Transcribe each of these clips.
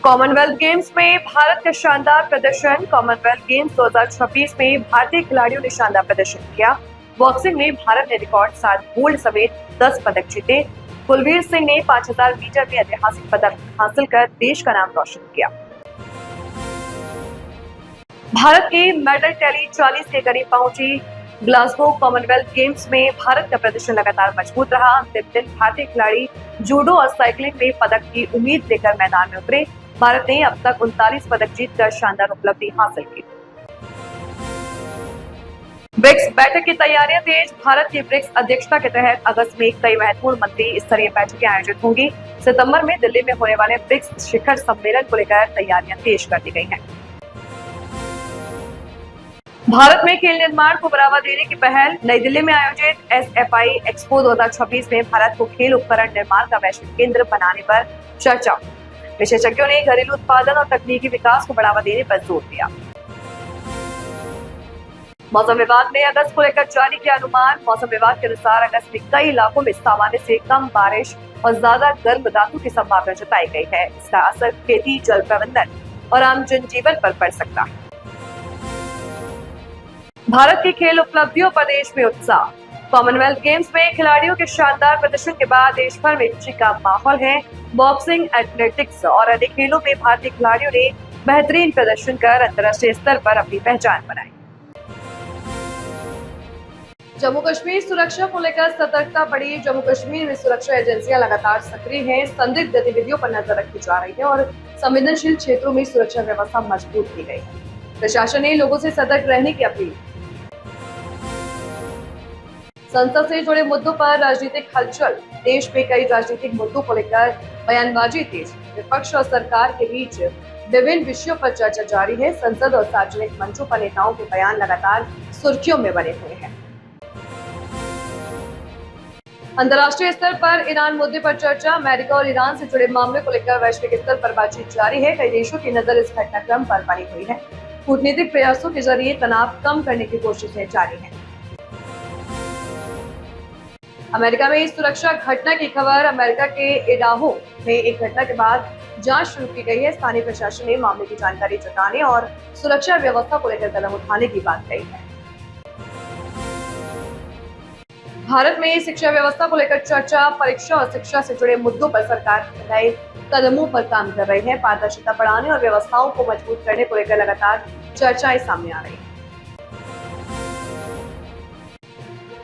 Commonwealth games में भारत का शानदार प्रदर्शन। कॉमनवेल्थ गेम्स 2026 में भारतीय खिलाड़ियों ने शानदार प्रदर्शन किया। बॉक्सिंग में भारत ने रिकॉर्ड 7 गोल्ड समेत 10 पदक जीते। कुलवीर सिंह ने 5000 मीटर में ऐतिहासिक पदक हासिल कर देश का नाम रोशन किया। भारत की मेडल टैली 40 के करीब पहुंची। ग्लासगो कॉमनवेल्थ गेम्स में भारत का प्रदर्शन लगातार मजबूत रहा। अंतिम दिन भारतीय खिलाड़ी जूडो और साइकिलिंग में पदक की उम्मीद लेकर मैदान में उतरे। भारत ने अब तक 39 पदक जीतकर शानदार उपलब्धि हासिल की। ब्रिक्स बैठक की तैयारियां तेज। भारत की ब्रिक्स अध्यक्षता के तहत अगस्त में कई महत्वपूर्ण मंत्री स्तरीय बैठकें आयोजित होंगी। सितंबर में दिल्ली में होने वाले ब्रिक्स शिखर सम्मेलन को लेकर तैयारियां तेज कर दी गई हैं। भारत में खेल निर्माण को बढ़ावा देने की पहल। नई दिल्ली में आयोजित SFI एक्सपो 2026 में भारत को खेल उपकरण निर्माण का वैश्विक केंद्र बनाने पर चर्चा। विशेषज्ञों ने घरेलू उत्पादन और तकनीकी विकास को बढ़ावा देने पर जोर दिया। मौसम विभाग ने अगस्त को लेकर जारी किया अनुमान। मौसम विभाग के अनुसार अगस्त में कई इलाकों में सामान्य से कम बारिश और ज्यादा गर्म रातों की संभावना जताई गई है। इसका असर खेती, जल प्रबंधन और आम जनजीवन पर पड़ सकता है। भारत की खेल उपलब्धियों पर देश में उत्साह। कॉमनवेल्थ गेम्स में खिलाड़ियों के शानदार प्रदर्शन के बाद देश भर में खुशी का माहौल है। बॉक्सिंग, एथलेटिक्स और अन्य खेलों में भारतीय खिलाड़ियों ने बेहतरीन प्रदर्शन कर अंतर्राष्ट्रीय स्तर पर अपनी पहचान बनाई। जम्मू कश्मीर सुरक्षा को लेकर सतर्कता बढ़ी। जम्मू कश्मीर में सुरक्षा एजेंसियां लगातार सक्रिय हैं। संदिग्ध गतिविधियों पर नजर रखी जा रही है और संवेदनशील क्षेत्रों में सुरक्षा व्यवस्था मजबूत की गई है। प्रशासन ने लोगों से सतर्क रहने की अपील। संसद से जुड़े मुद्दों पर राजनीतिक हलचल। देश में कई राजनीतिक मुद्दों को लेकर बयानबाजी तेज। विपक्ष और सरकार के बीच विभिन्न विषयों पर चर्चा जारी है। संसद और सार्वजनिक मंचों पर नेताओं के बयान लगातार सुर्खियों में बने हुए हैं। अंतर्राष्ट्रीय स्तर पर ईरान मुद्दे पर चर्चा। अमेरिका और ईरान से जुड़े मामले को लेकर वैश्विक स्तर पर बातचीत जारी है। कई देशों की नजर इस घटनाक्रम पर बनी हुई है। कूटनीतिक प्रयासों के जरिए तनाव कम करने की कोशिशें जारी हैं। अमेरिका में इस सुरक्षा घटना की खबर। अमेरिका के इडाहो में एक घटना के बाद जांच शुरू की गई है। स्थानीय प्रशासन ने मामले की जानकारी जुटाने और सुरक्षा व्यवस्था को लेकर कदम उठाने की बात कही है। भारत में शिक्षा व्यवस्था को लेकर चर्चा। परीक्षा और शिक्षा से जुड़े मुद्दों पर सरकार नए कदमों पर काम कर रही है। पारदर्शिता बढ़ाने और व्यवस्थाओं को मजबूत करने को लेकर लगातार चर्चाएं सामने आ रही है।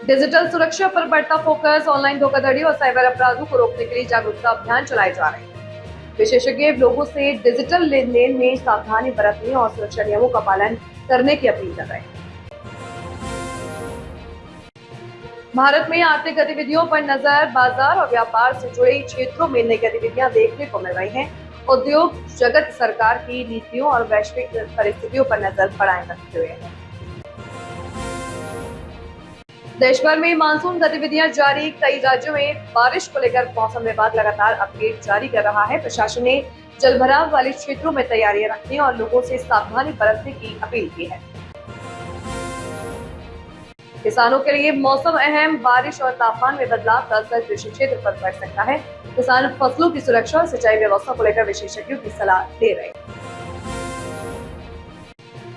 डिजिटल सुरक्षा पर बढ़ता फोकस। ऑनलाइन धोखाधड़ी और साइबर अपराधों को रोकने के लिए जागरूकता अभियान चलाए जा रहे हैं। विशेषज्ञ लोगों से डिजिटल लेन देन में सावधानी बरतने और सुरक्षा नियमों का पालन करने की अपील कर रहे हैं। भारत में आर्थिक गतिविधियों पर नजर। बाजार और व्यापार से जुड़े क्षेत्रों में नई गतिविधियां देखने को मिल रही हैं। उद्योग जगत सरकार की नीतियों और वैश्विक परिस्थितियों पर नजर बढ़ाए रखते हुए है। देश भर में मानसून गतिविधियां जारी। कई राज्यों में बारिश को लेकर मौसम विभाग लगातार अपडेट जारी कर रहा है। प्रशासन ने जलभराव वाले क्षेत्रों में तैयारियां रखने और लोगों से सावधानी बरतने की अपील की है। किसानों के लिए मौसम अहम। बारिश और तापमान में बदलाव का असर कृषि क्षेत्र पर पड़ सकता है। किसान फसलों की सुरक्षा और सिंचाई व्यवस्था को लेकर विशेषज्ञों की सलाह दे रहे हैं।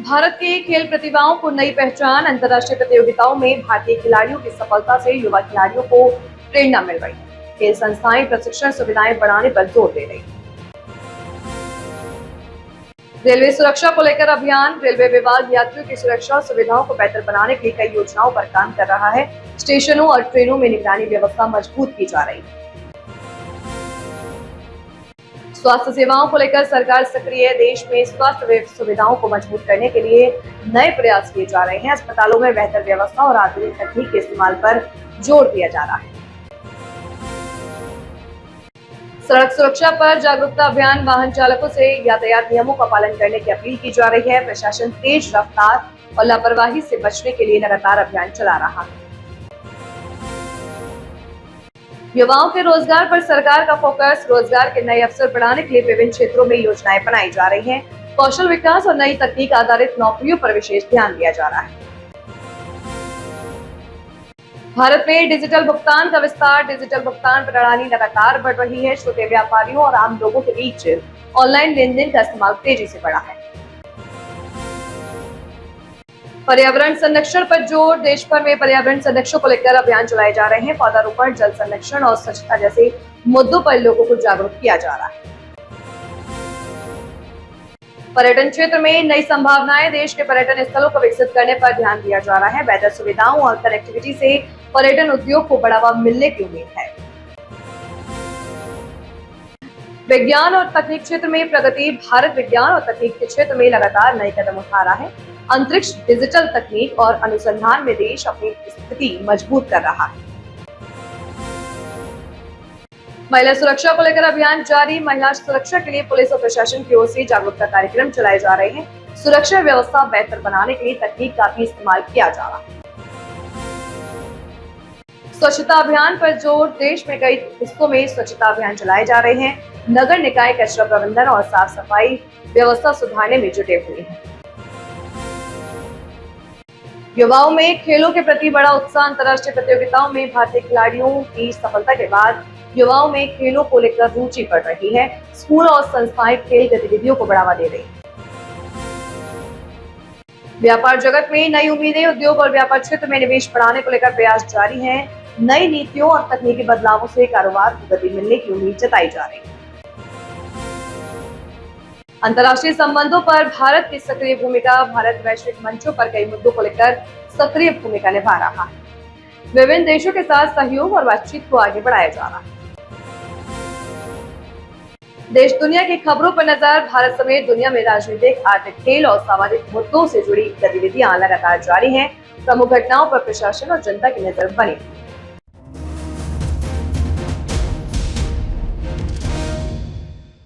भारत की खेल प्रतिभाओं को नई पहचान। अंतर्राष्ट्रीय प्रतियोगिताओं में भारतीय खिलाड़ियों की सफलता से युवा खिलाड़ियों को प्रेरणा मिल रही है। खेल संस्थाएं प्रशिक्षण सुविधाएं बढ़ाने पर जोर दे रही है। रेलवे सुरक्षा को लेकर अभियान। रेलवे विभाग यात्रियों की सुरक्षा और सुविधाओं को बेहतर बनाने के लिए कई योजनाओं पर काम कर रहा है। स्टेशनों और ट्रेनों में निगरानी व्यवस्था मजबूत की जा रही है। स्वास्थ्य सेवाओं को लेकर सरकार सक्रिय है। देश में स्वास्थ्य सुविधाओं को मजबूत करने के लिए नए प्रयास किए जा रहे हैं। अस्पतालों में बेहतर व्यवस्था और आधुनिक तकनीक के इस्तेमाल पर जोर दिया जा रहा है। सड़क सुरक्षा पर जागरूकता अभियान। वाहन चालकों से यातायात नियमों का पालन करने की अपील की जा रही है। प्रशासन तेज रफ्तार और लापरवाही से बचने के लिए लगातार अभियान चला रहा है। युवाओं के रोजगार पर सरकार का फोकस। रोजगार के नए अवसर बढ़ाने के लिए विभिन्न क्षेत्रों में योजनाएं बनाई जा रही हैं। कौशल विकास और नई तकनीक आधारित नौकरियों पर विशेष ध्यान दिया जा रहा है। भारत में डिजिटल भुगतान का विस्तार। डिजिटल भुगतान प्रणाली लगातार बढ़ रही है। छोटे व्यापारियों और आम लोगों के बीच ऑनलाइन लेनदेन का इस्तेमाल तेजी से बढ़ा है। पर्यावरण संरक्षण पर जोर। देश भर में पर्यावरण संरक्षण को लेकर अभियान चलाए जा रहे हैं। पौधारोपण, जल संरक्षण और स्वच्छता जैसे मुद्दों पर लोगों को जागरूक किया जा रहा है। पर्यटन क्षेत्र में नई संभावनाएं। देश के पर्यटन स्थलों को विकसित करने पर ध्यान दिया जा रहा है। बेहतर सुविधाओं और कनेक्टिविटी से पर्यटन उद्योग को बढ़ावा मिलने की उम्मीद है। विज्ञान और तकनीक क्षेत्र में प्रगति। भारत विज्ञान और तकनीक के क्षेत्र में लगातार नए कदम उठा रहा है। अंतरिक्ष, डिजिटल तकनीक और अनुसंधान में देश अपनी स्थिति मजबूत कर रहा है। महिला सुरक्षा को लेकर अभियान जारी। महिला सुरक्षा के लिए पुलिस और प्रशासन की ओर से जागरूकता कार्यक्रम चलाए जा रहे हैं। सुरक्षा व्यवस्था बेहतर बनाने के लिए तकनीक का भी इस्तेमाल किया जा रहा है। स्वच्छता अभियान पर जोर। देश में कई हिस्सों में स्वच्छता अभियान चलाए जा रहे हैं। नगर निकाय कचरा प्रबंधन और साफ सफाई व्यवस्था सुधारने में जुटे हुए हैं। युवाओं में खेलों के प्रति बड़ा उत्साह। अंतर्राष्ट्रीय प्रतियोगिताओं में भारतीय खिलाड़ियों की सफलता के बाद युवाओं में खेलों को लेकर रुचि बढ़ रही है। स्कूल और संस्थाएं खेल गतिविधियों को बढ़ावा दे रही हैं। व्यापार जगत में नई उम्मीदें। उद्योग और व्यापार क्षेत्र में निवेश बढ़ाने को लेकर प्रयास जारी हैं। नई नीतियों और तकनीकी बदलावों से कारोबार को गति मिलने की उम्मीद जताई जा रही है। अंतर्राष्ट्रीय संबंधों पर भारत की सक्रिय भूमिका। भारत वैश्विक मंचों पर कई मुद्दों को लेकर सक्रिय भूमिका निभा रहा है। विभिन्न देशों के साथ सहयोग और बातचीत को आगे बढ़ाया जा रहा है। देश दुनिया की खबरों पर नजर। भारत समेत दुनिया में राजनीतिक, आर्थिक, खेल और सामाजिक मुद्दों से जुड़ी गतिविधियां लगातार जारी हैं। प्रमुख घटनाओं पर प्रशासन और जनता की नजर बनी।